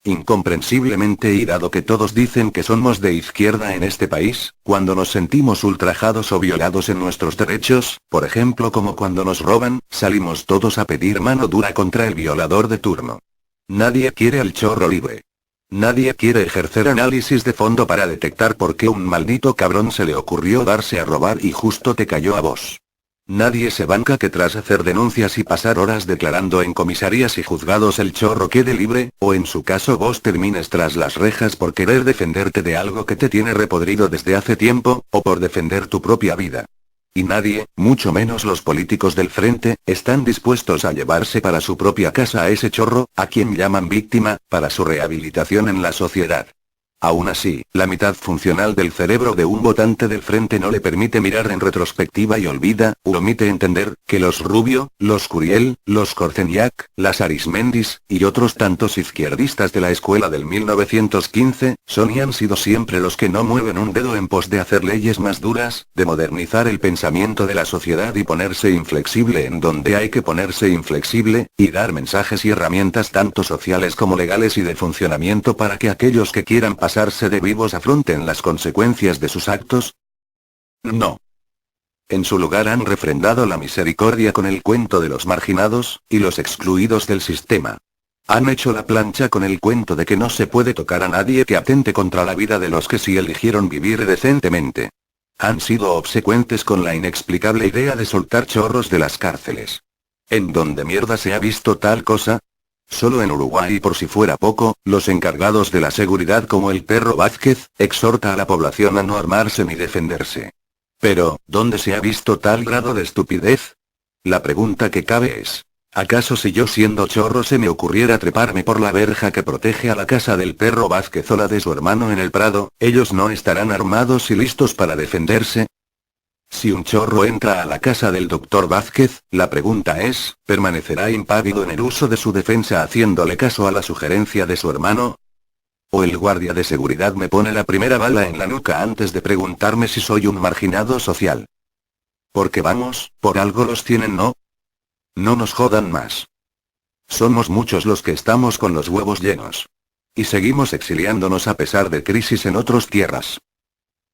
Incomprensiblemente, y dado que todos dicen que somos de izquierda en este país, cuando nos sentimos ultrajados o violados en nuestros derechos, por ejemplo como cuando nos roban, salimos todos a pedir mano dura contra el violador de turno. Nadie quiere al chorro libre. Nadie quiere ejercer análisis de fondo para detectar por qué un maldito cabrón se le ocurrió darse a robar y justo te cayó a vos. Nadie se banca que tras hacer denuncias y pasar horas declarando en comisarías y juzgados el chorro quede libre, o en su caso vos termines tras las rejas por querer defenderte de algo que te tiene repodrido desde hace tiempo, o por defender tu propia vida. Y nadie, mucho menos los políticos del frente, están dispuestos a llevarse para su propia casa a ese chorro, a quien llaman víctima, para su rehabilitación en la sociedad. Aún así, la mitad funcional del cerebro de un votante del frente no le permite mirar en retrospectiva y olvida, u omite entender, que los Rubio, los Curiel, los Corceniak, las Arismendis, y otros tantos izquierdistas de la escuela del 1915, son y han sido siempre los que no mueven un dedo en pos de hacer leyes más duras, de modernizar el pensamiento de la sociedad y ponerse inflexible en donde hay que ponerse inflexible, y dar mensajes y herramientas tanto sociales como legales y de funcionamiento para que aquellos que quieran pasarse de vivos afronten las consecuencias de sus actos. No. En su lugar han refrendado la misericordia con el cuento de los marginados, y los excluidos del sistema. Han hecho la plancha con el cuento de que no se puede tocar a nadie que atente contra la vida de los que sí eligieron vivir decentemente. Han sido obsecuentes con la inexplicable idea de soltar chorros de las cárceles. ¿En dónde mierda se ha visto tal cosa? Solo en Uruguay, y por si fuera poco, los encargados de la seguridad como el perro Vázquez, exhorta a la población a no armarse ni defenderse. Pero, ¿dónde se ha visto tal grado de estupidez? La pregunta que cabe es, ¿acaso si yo siendo chorro se me ocurriera treparme por la verja que protege a la casa del perro Vázquez o la de su hermano en el Prado, ellos no estarán armados y listos para defenderse? Si un chorro entra a la casa del doctor Vázquez, la pregunta es, ¿permanecerá impávido en el uso de su defensa haciéndole caso a la sugerencia de su hermano? ¿O el guardia de seguridad me pone la primera bala en la nuca antes de preguntarme si soy un marginado social? Porque vamos, por algo los tienen, ¿no? No nos jodan más. Somos muchos los que estamos con los huevos llenos. Y seguimos exiliándonos a pesar de crisis en otras tierras.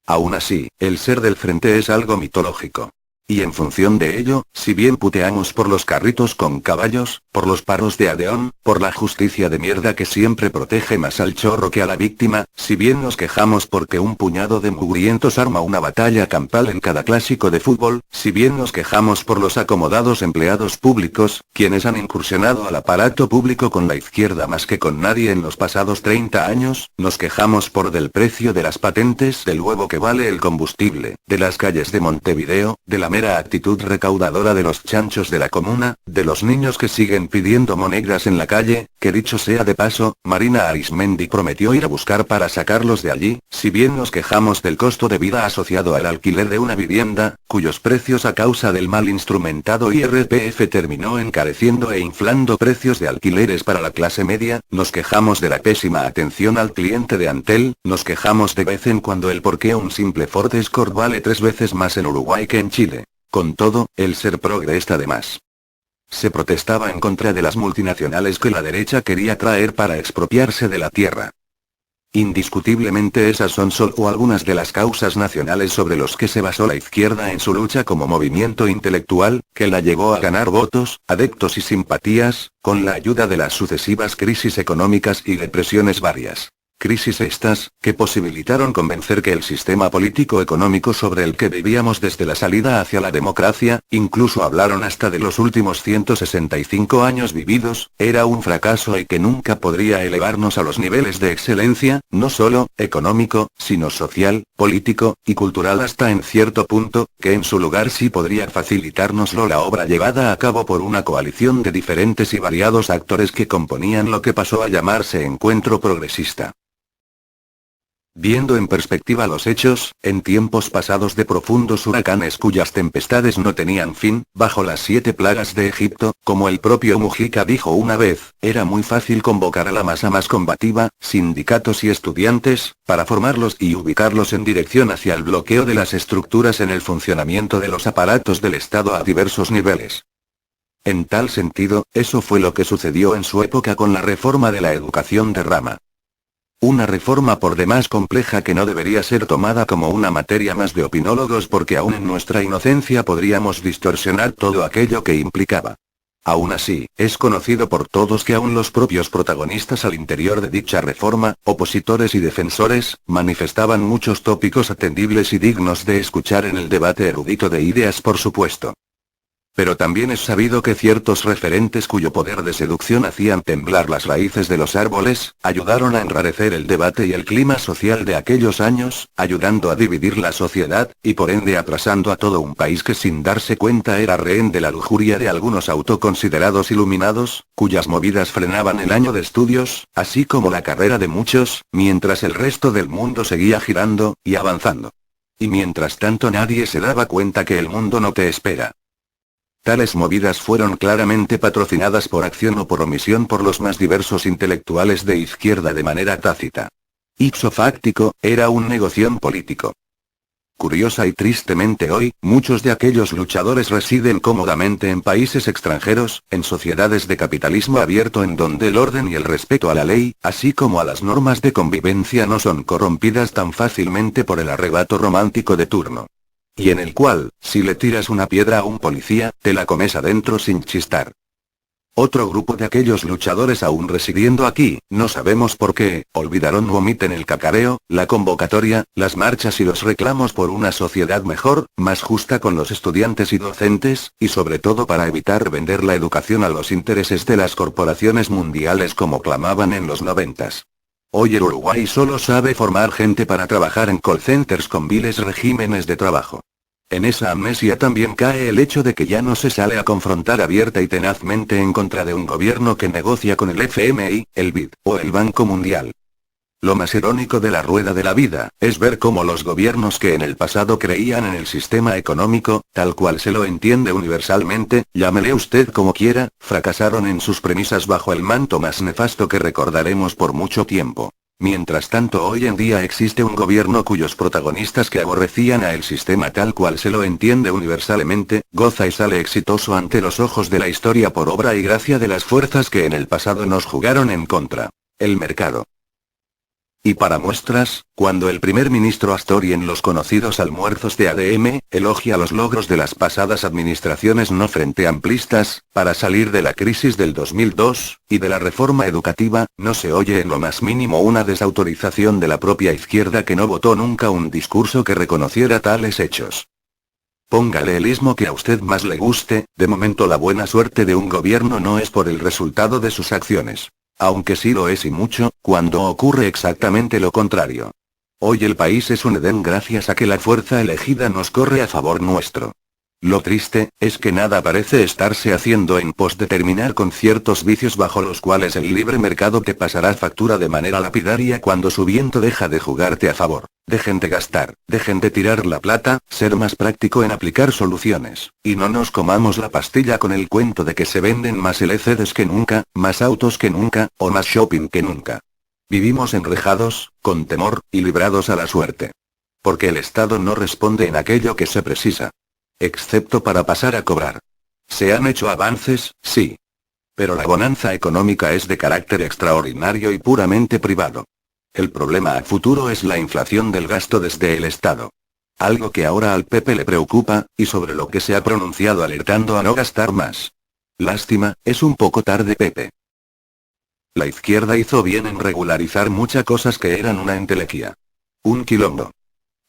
Aún así, el ser del frente es algo mitológico. Y en función de ello, si bien puteamos por los carritos con caballos, por los paros de Adeón, por la justicia de mierda que siempre protege más al chorro que a la víctima, si bien nos quejamos porque un puñado de mugrientos arma una batalla campal en cada clásico de fútbol, si bien nos quejamos por los acomodados empleados públicos, quienes han incursionado al aparato público con la izquierda más que con nadie en los pasados 30 años, nos quejamos por del precio de las patentes, del huevo que vale el combustible, de las calles de Montevideo, de la mera actitud recaudadora de los chanchos de la comuna, de los niños que siguen pidiendo monedas en la calle, que dicho sea de paso, Marina Arismendi prometió ir a buscar para sacarlos de allí, si bien nos quejamos del costo de vida asociado al alquiler de una vivienda, cuyos precios a causa del mal instrumentado IRPF terminó encareciendo e inflando precios de alquileres para la clase media, nos quejamos de la pésima atención al cliente de Antel, nos quejamos de vez en cuando el por qué un simple Ford Escort vale 3 veces más en Uruguay que en Chile. Con todo, el ser progre está de más. Se protestaba en contra de las multinacionales que la derecha quería traer para expropiarse de la tierra. Indiscutiblemente esas son solo algunas de las causas nacionales sobre los que se basó la izquierda en su lucha como movimiento intelectual, que la llevó a ganar votos, adeptos y simpatías, con la ayuda de las sucesivas crisis económicas y depresiones varias. Crisis estas, que posibilitaron convencer que el sistema político-económico sobre el que vivíamos desde la salida hacia la democracia, incluso hablaron hasta de los últimos 165 años vividos, era un fracaso y que nunca podría elevarnos a los niveles de excelencia, no solo económico, sino social, político, y cultural hasta en cierto punto, que en su lugar sí podría facilitárnoslo la obra llevada a cabo por una coalición de diferentes y variados actores que componían lo que pasó a llamarse Encuentro Progresista. Viendo en perspectiva los hechos, en tiempos pasados de profundos huracanes cuyas tempestades no tenían fin, bajo las 7 plagas de Egipto, como el propio Mujica dijo una vez, era muy fácil convocar a la masa más combativa, sindicatos y estudiantes, para formarlos y ubicarlos en dirección hacia el bloqueo de las estructuras en el funcionamiento de los aparatos del Estado a diversos niveles. En tal sentido, eso fue lo que sucedió en su época con la reforma de la educación de Rama. Una reforma por demás compleja que no debería ser tomada como una materia más de opinólogos porque aún en nuestra inocencia podríamos distorsionar todo aquello que implicaba. Aún así, es conocido por todos que aún los propios protagonistas al interior de dicha reforma, opositores y defensores, manifestaban muchos tópicos atendibles y dignos de escuchar en el debate erudito de ideas, por supuesto. Pero también es sabido que ciertos referentes cuyo poder de seducción hacían temblar las raíces de los árboles, ayudaron a enrarecer el debate y el clima social de aquellos años, ayudando a dividir la sociedad, y por ende atrasando a todo un país que sin darse cuenta era rehén de la lujuria de algunos autoconsiderados iluminados, cuyas movidas frenaban el año de estudios, así como la carrera de muchos, mientras el resto del mundo seguía girando, y avanzando. Y mientras tanto nadie se daba cuenta que el mundo no te espera. Tales movidas fueron claramente patrocinadas por acción o por omisión por los más diversos intelectuales de izquierda de manera tácita. Ipso fáctico, era un negocio político. Curiosa y tristemente hoy, muchos de aquellos luchadores residen cómodamente en países extranjeros, en sociedades de capitalismo abierto en donde el orden y el respeto a la ley, así como a las normas de convivencia no son corrompidas tan fácilmente por el arrebato romántico de turno. Y en el cual, si le tiras una piedra a un policía, te la comes adentro sin chistar. Otro grupo de aquellos luchadores aún residiendo aquí, no sabemos por qué, olvidaron o omiten el cacareo, la convocatoria, las marchas y los reclamos por una sociedad mejor, más justa con los estudiantes y docentes, y sobre todo para evitar vender la educación a los intereses de las corporaciones mundiales como clamaban en los 90s. Hoy el Uruguay solo sabe formar gente para trabajar en call centers con viles regímenes de trabajo. En esa amnesia también cae el hecho de que ya no se sale a confrontar abierta y tenazmente en contra de un gobierno que negocia con el FMI, el BID, o el Banco Mundial. Lo más irónico de la rueda de la vida, es ver cómo los gobiernos que en el pasado creían en el sistema económico, tal cual se lo entiende universalmente, llámele usted como quiera, fracasaron en sus premisas bajo el manto más nefasto que recordaremos por mucho tiempo. Mientras tanto hoy en día existe un gobierno cuyos protagonistas que aborrecían a el sistema tal cual se lo entiende universalmente, goza y sale exitoso ante los ojos de la historia por obra y gracia de las fuerzas que en el pasado nos jugaron en contra. El mercado. Y para muestras, cuando el primer ministro Astori en los conocidos almuerzos de ADM, elogia los logros de las pasadas administraciones no frente amplistas, para salir de la crisis del 2002, y de la reforma educativa, no se oye en lo más mínimo una desautorización de la propia izquierda que no votó nunca un discurso que reconociera tales hechos. Póngale el ismo que a usted más le guste, de momento la buena suerte de un gobierno no es por el resultado de sus acciones. Aunque sí lo es y mucho, cuando ocurre exactamente lo contrario. Hoy el país es un Edén gracias a que la fuerza elegida nos corre a favor nuestro. Lo triste, es que nada parece estarse haciendo en pos de terminar con ciertos vicios bajo los cuales el libre mercado te pasará factura de manera lapidaria cuando su viento deja de jugarte a favor. Dejen de gastar, dejen de tirar la plata, ser más práctico en aplicar soluciones, y no nos comamos la pastilla con el cuento de que se venden más LCDs que nunca, más autos que nunca, o más shopping que nunca. Vivimos enrejados, con temor, y librados a la suerte. Porque el Estado no responde en aquello que se precisa. Excepto para pasar a cobrar. Se han hecho avances, sí. Pero la bonanza económica es de carácter extraordinario y puramente privado. El problema a futuro es la inflación del gasto desde el Estado. Algo que ahora al PP le preocupa, y sobre lo que se ha pronunciado alertando a no gastar más. Lástima, es un poco tarde Pepe. La izquierda hizo bien en regularizar muchas cosas que eran una entelequia. Un quilombo.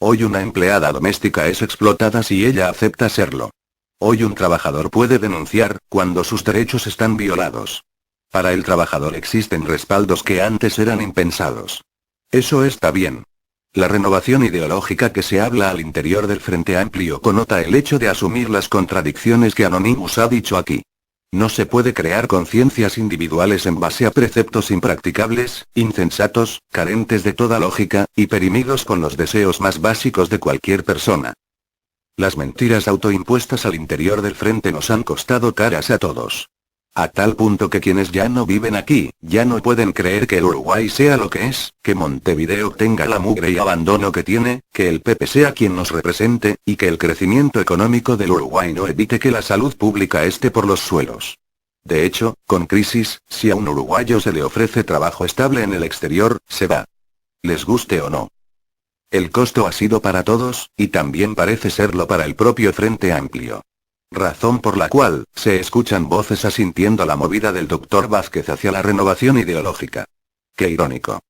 Hoy una empleada doméstica es explotada si ella acepta serlo. Hoy un trabajador puede denunciar, cuando sus derechos están violados. Para el trabajador existen respaldos que antes eran impensados. Eso está bien. La renovación ideológica que se habla al interior del Frente Amplio connota el hecho de asumir las contradicciones que Anonymous ha dicho aquí. No se puede crear conciencias individuales en base a preceptos impracticables, insensatos, carentes de toda lógica, y perimidos con los deseos más básicos de cualquier persona. Las mentiras autoimpuestas al interior del frente nos han costado caras a todos. A tal punto que quienes ya no viven aquí, ya no pueden creer que el Uruguay sea lo que es, que Montevideo tenga la mugre y abandono que tiene, que el PP sea quien nos represente, y que el crecimiento económico del Uruguay no evite que la salud pública esté por los suelos. De hecho, con crisis, si a un uruguayo se le ofrece trabajo estable en el exterior, se va. Les guste o no. El costo ha sido para todos, y también parece serlo para el propio Frente Amplio. Razón por la cual, se escuchan voces asintiendo la movida del doctor Vázquez hacia la renovación ideológica. Qué irónico.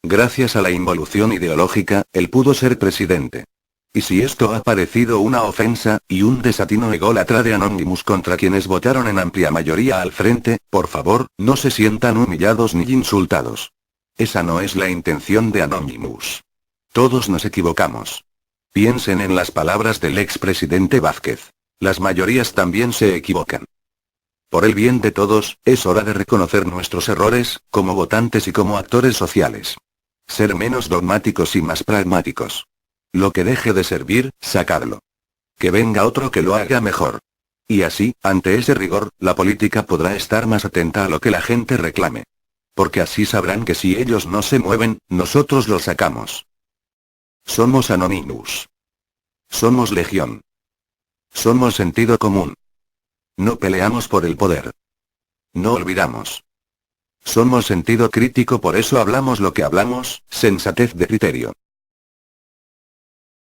Gracias a la involución ideológica, él pudo ser presidente. Y si esto ha parecido una ofensa, y un desatino ególatra de Anonymous contra quienes votaron en amplia mayoría al frente, por favor, no se sientan humillados ni insultados. Esa no es la intención de Anonymous. Todos nos equivocamos. Piensen en las palabras del expresidente Vázquez. Las mayorías también se equivocan. Por el bien de todos, es hora de reconocer nuestros errores, como votantes y como actores sociales. Ser menos dogmáticos y más pragmáticos. Lo que deje de servir, sacadlo. Que venga otro que lo haga mejor. Y así, ante ese rigor, la política podrá estar más atenta a lo que la gente reclame. Porque así sabrán que si ellos no se mueven, nosotros los sacamos. Somos Anonymous. Somos Legión. Somos sentido común. No peleamos por el poder. No olvidamos. Somos sentido crítico, por eso hablamos lo que hablamos, sensatez de criterio.